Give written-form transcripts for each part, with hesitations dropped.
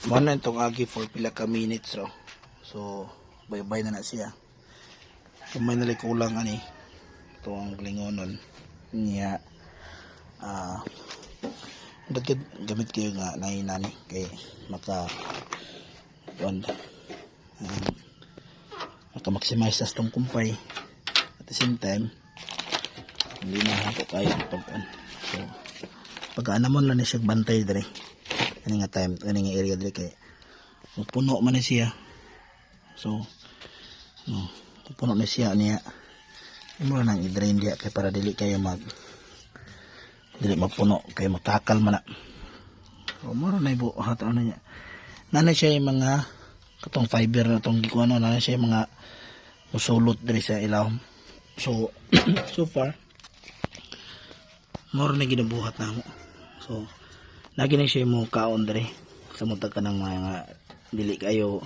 Mana itong agi for pila ka minutes raw. So bye-bye na siya. Kamay na lang kulang ani. Ito ang lingonon niya. Dagdag gamit kayo nga nani kay maka wanda. Maka-maximize sa tong kumpay. At the same time hindi na hapo kayo pag so pag-anamon lang ni siya bantay dere. Kani nga time, kani nga area dere kay puno man ni siya. So no, puno na siya niya. Imo nang i-drain dia kay para dili kayo dili mapuno kay matakal man na. So mo na ibo hat ano niya. Nana siya yung mga katong fiber na tong gikuano, nana siya yung mga musulot diri sa ilaw. So so far more na ginabuhat na mo. So lagi na siya mo kaon diri sa mutag ka ng mga dili kayo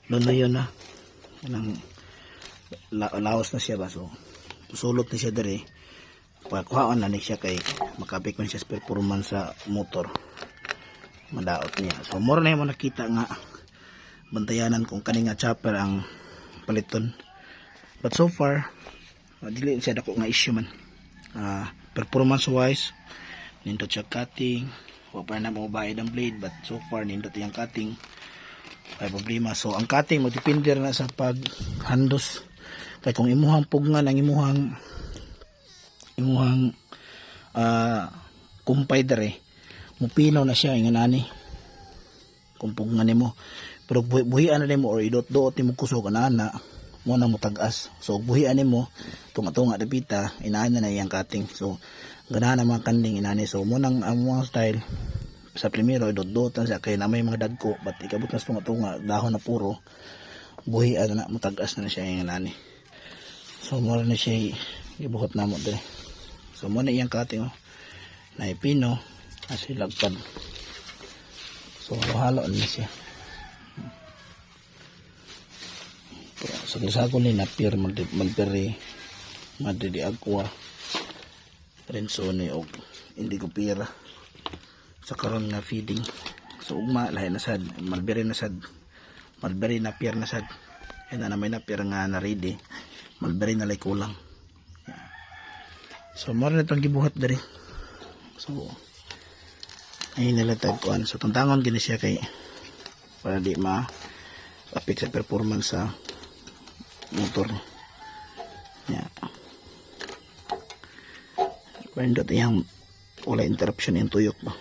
lunuyon na nang laos na siya ba. So sulot na siya diri pagkuhaan na ni siya kay makapik man siya sa performance sa motor madaot niya. So more na mo nakita nga bantayanan kung kani nga chopper ang paliton, but so far dili siya dako nga issue man. Performance wise nindot siya cutting, wa pa na mo bayad ang blade, but so far nindot yung cutting ay problema. So ang cutting mo depende na sa paghandos kay kung imuhang pugngan ang imuhang kumpay dere mupinaw na siya ingon ani kung pugngan nimo, pero buhian na nimo or idot-dot nimo kusog ana mo na mo tag-as. So buhian nimo tunga-tunga dapita inaana na iyang cutting. So ganahan na mga kanding inani. So mo nang among style sa primero idot-dotan siya kay na may mga dagko, but ikabot na tunga-tunga dahon na puro buhian na mo tag-as na siya iyang inani. So mo na siya ibuhot na mo dire. So mo na iyang cutting na ipino kasi lagpad. So halo na siya. So sa ko ni napir magperi madidi aqua rensone og hindi ko pira sa karon nga feeding. So ugma lahi na sad malberi na sad malberi na pier na sad ina na may napir nga na ready malberi na lay kulang. So mo na itong gibuhat diri. So ay nalatag kuan. So tantangon gini siya kay para di ma-affect sa performance sa motor. Yeah. Pindot yang wala interruption yung tuyok ba.